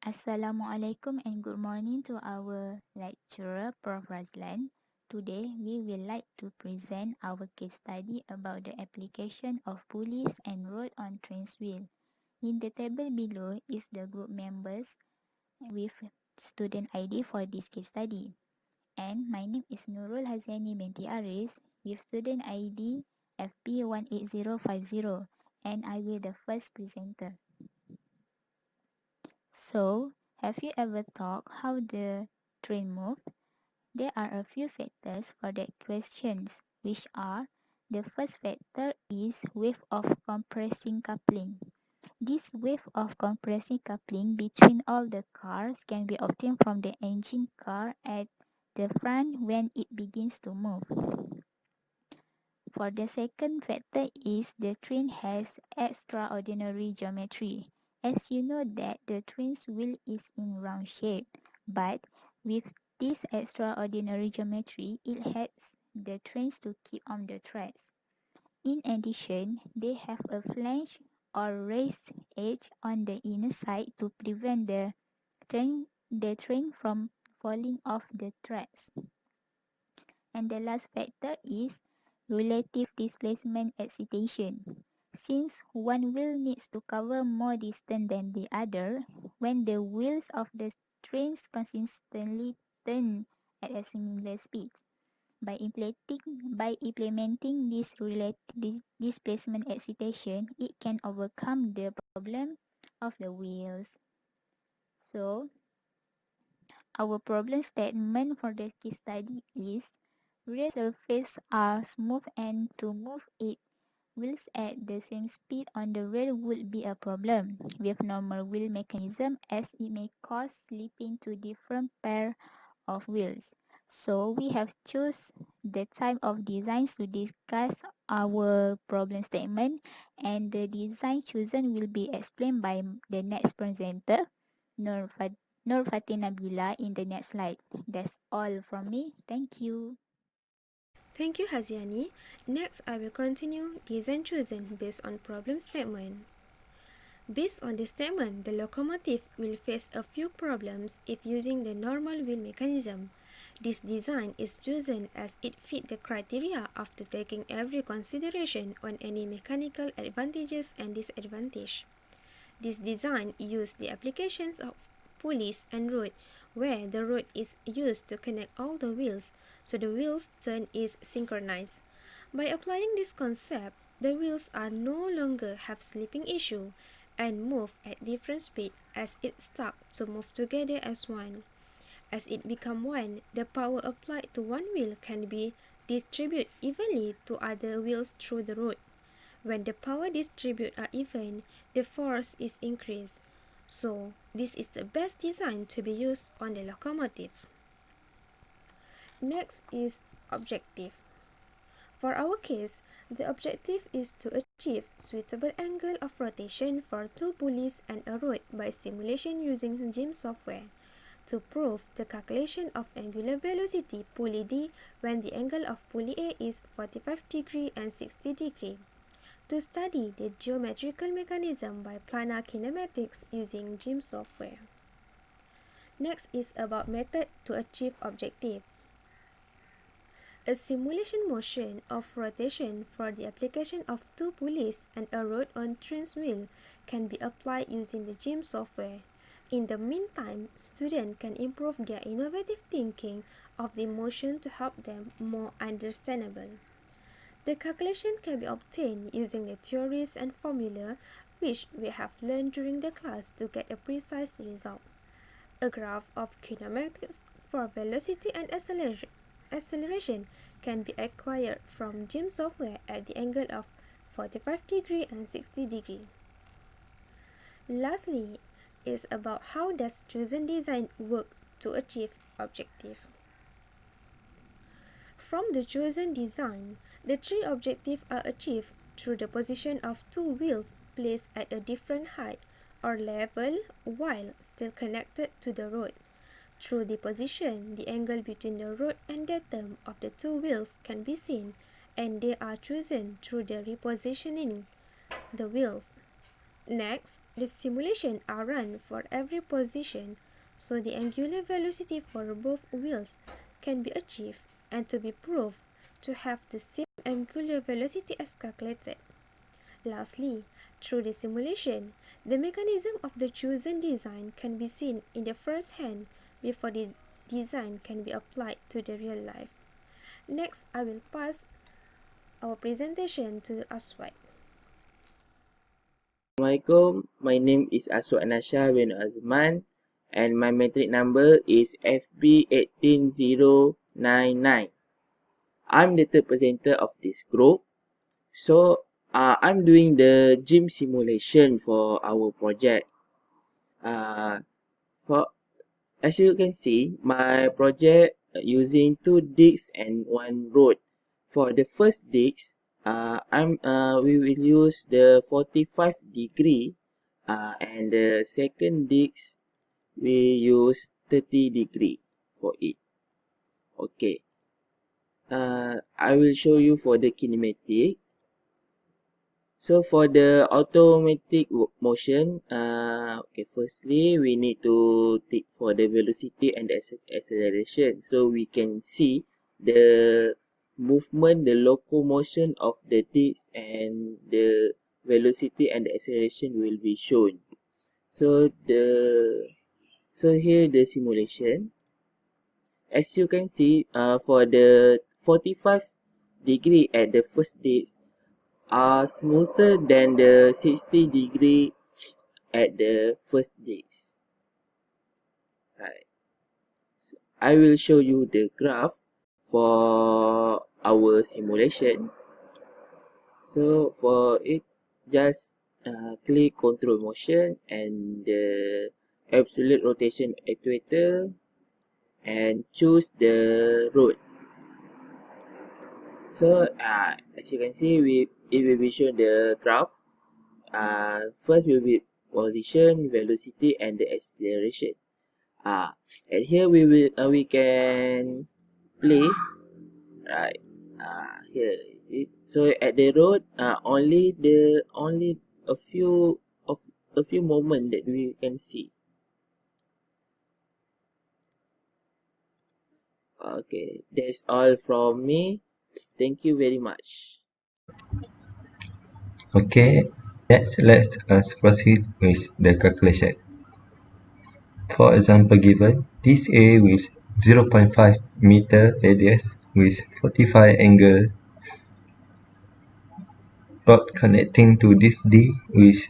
Assalamualaikum and good morning to our lecturer, Prof. Razlan. Today, we will like to present our case study about the application of pulleys and rod on train's wheel. In the table below is the group members with student ID for this case study. And my name is Nurul Haziani binti Aris with student ID FP18050 and I will be the first presenter. So, have you ever thought how the train moves? There are a few factors for that questions, which are the first factor is wave of compressing coupling. This wave of compressing coupling between all the cars can be obtained from the engine car at the front when it begins to move. For the second factor is the train has extraordinary geometry. As you know that the train's wheel is in round shape, but with this extraordinary geometry, it helps the trains to keep on the tracks. In addition, they have a flange or raised edge on the inner side to prevent the train from falling off the tracks. And the last factor is relative displacement excitation. Since one wheel needs to cover more distance than the other, when the wheels of the trains consistently turn at a similar speed, by implementing this relative displacement excitation, it can overcome the problem of the wheels. So, our problem statement for the case study is real surfaces are smooth and to move it wheels at the same speed on the rail would be a problem with normal wheel mechanism as it may cause slipping to different pair of wheels. So we have choose the type of designs to discuss our problem statement and the design chosen will be explained by the next presenter, Nur, Nur Fatin Nabila in the next slide. That's all from me. Thank you. Thank you, Haziani. Next, I will continue design chosen based on problem statement. Based on the statement, the locomotive will face a few problems if using the normal wheel mechanism. This design is chosen as it fits the criteria after taking every consideration on any mechanical advantages and disadvantage. This design used the applications of pulleys and rod, where the rod is used to connect all the wheels, so the wheels turn is synchronized. By applying this concept, the wheels are no longer have slipping issue and move at different speed as it start to move together as one. As it become one, the power applied to one wheel can be distributed evenly to other wheels through the rod. When the power distribute are even, the force is increased. So, this is the best design to be used on the locomotive. Next is objective. For our case, the objective is to achieve suitable angle of rotation for two pulleys and a rod by simulation using GIM software. To prove the calculation of angular velocity pulley D when the angle of pulley A is 45 degree and 60 degree. To study the geometrical mechanism by planar kinematics using GIM software. Next is about method to achieve objective. A simulation motion of rotation for the application of two pulleys and a rod on train's wheel can be applied using the GIM software. In the meantime, students can improve their innovative thinking of the motion to help them more understandable. The calculation can be obtained using the theories and formula which we have learned during the class to get a precise result. A graph of kinematics for velocity and acceleration can be acquired from GIM software at the angle of 45 degree and 60 degree. Lastly, is about how does chosen design work to achieve objective. From the chosen design, the three objectives are achieved through the position of two wheels placed at a different height or level while still connected to the road. Through the position, the angle between the rod and datum of the two wheels can be seen, and they are chosen through the repositioning the wheels. Next, the simulations are run for every position so the angular velocity for both wheels can be achieved and to be proved to have the same angular velocity as calculated. Lastly, through the simulation, the mechanism of the chosen design can be seen in the first hand before the design can be applied to the real life. Next, I will pass our presentation to Aswad. Assalamualaikum, my name is Aswad Anasha bin Azman and my metric number is FB18099. I'm the third presenter of this group. So I'm doing the gym simulation for our project. Uh, for As you can see, my project using 2 discs and 1 rod. For the first disc, we will use the 45 degree, and the second disc we use 30 degree for it. Okay. I will show you for the kinematic. So for the automatic motion, okay, firstly we need to take for the velocity and the acceleration, so we can see the movement, the locomotion of the disc, and the velocity and the acceleration will be shown. So here the simulation. As you can see, for the 45 degree at the first disc are smoother than the 60 degree at the first disc. Right. So I will show you the graph for our simulation. So for it, just click control motion and the absolute rotation actuator and choose the road. So as you can see, it will be shown the graph. First will be position, velocity, and the acceleration. And here we can play, right? Here is it. So at the road, only a few of a few moments that we can see. Okay, that's all from me. Thank you very much. Okay, next let us proceed with the calculation. For example given, this A with 0.5 meter radius with 45 angle rod connecting to this D with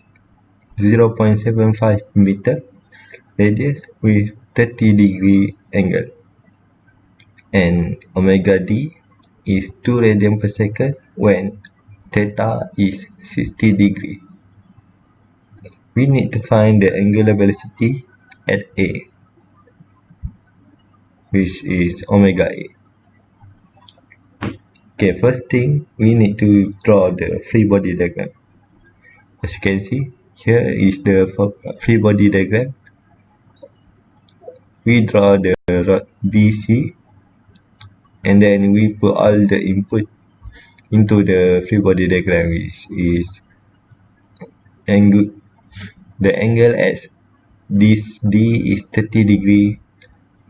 0.75 meter radius with 30 degree angle, and omega D is 2 radian per second when theta is 60 degree. We need to find the angular velocity at A, which is omega A. Okay, first thing we need to draw the free body diagram. As you can see, here is the free body diagram. We draw the rod BC and then we put all the input into the free body diagram, which is angle. The angle at this D is 30 degree.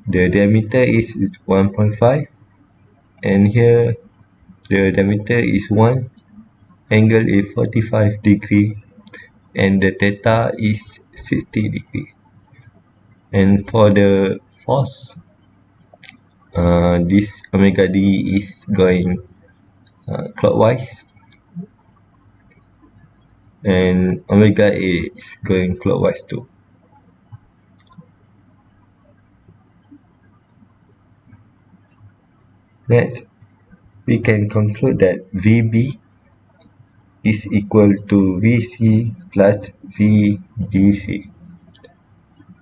The diameter is 1.5, and here the diameter is 1, angle is 45 degree, and the theta is 60 degree. And for the force, this omega D is going clockwise, and omega A is going clockwise too. Next, we can conclude that VB is equal to VC plus VDC.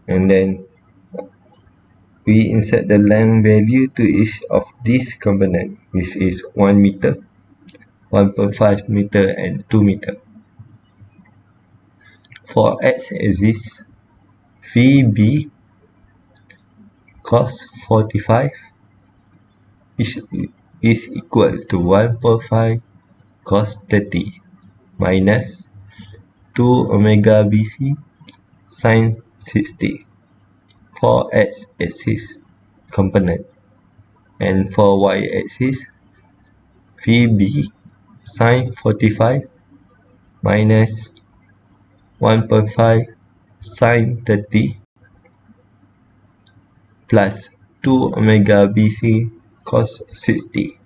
And then we insert the length value to each of these components, which is 1 meter, 1.5 meter, and 2 meter. For x-axis, VB cos 45 is equal to 1.5 cos 30 minus 2 omega BC sin 60 for x-axis component, and for y-axis VB sin 45 minus 1.5 sin 30 plus 2 omega BC cos 60.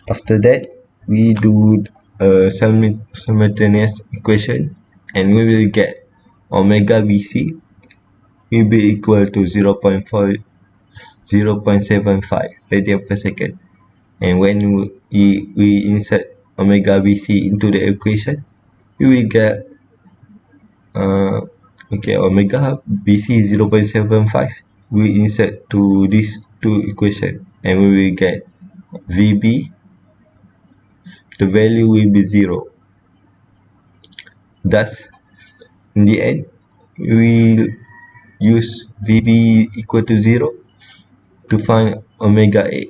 After that, we do a simultaneous equation, and we will get omega BC will be equal to 0.75 radian per second. And when we insert omega BC into the equation, we will get omega BC 0.75. We insert to these two equations, and we will get VB, the value will be 0. Thus, in the end, we will use VB equal to 0 to find omega A,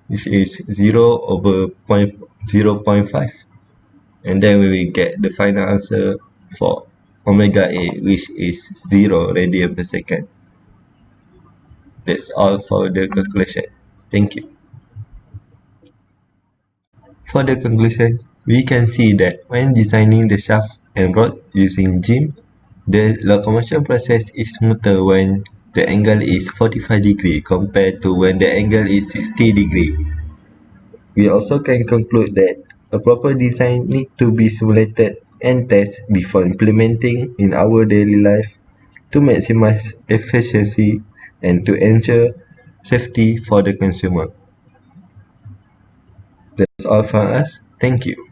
which is 0 over 0.5, and then we will get the final answer for omega A, which is 0 radian per second. That's all for the conclusion. Thank you. For the conclusion, we can see that when designing the shaft and rod using GIMP, the locomotion process is smoother when the angle is 45 degrees compared to when the angle is 60 degrees. We also can conclude that a proper design needs to be simulated and tested before implementing in our daily life to maximize efficiency and to ensure safety for the consumer. That's all from us. Thank you.